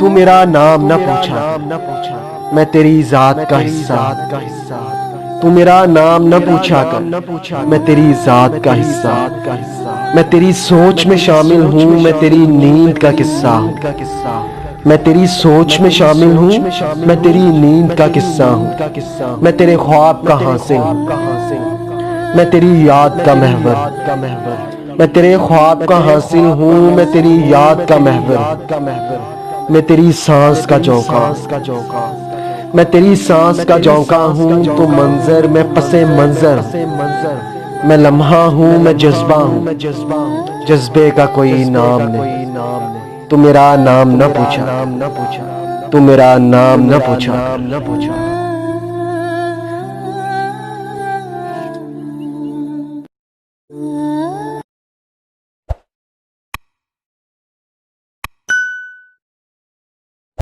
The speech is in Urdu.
تو میرا نام نہ پوچھا میں تیری ذات کا حصہ، تو میرا نام نہ پوچھا کر میں تیری ذات کا حصہ، میں تیری سوچ میں شامل ہوں، میں تیری نیند کا قصہ ہوں، میں تیری سوچ میں شامل ہوں، میں تیری نیند کا قصہ ہوں، میں تیرے خواب کا حاصل ہوں، میں تیری یاد کا محور، میں تیرے خواب کا حاصل ہوں، میں تیری یاد کا محور، میں تیری سانس کا جھونکا، میں تیری سانس کا جھونکا ہوں، تو منظر میں پس منظر ہوں، میں لمحہ ہوں، میں جذبہ ہوں، جذبے کا کوئی نام نہیں، تو میرا نام نہ پوچھا، تو میرا نام نہ پوچھا۔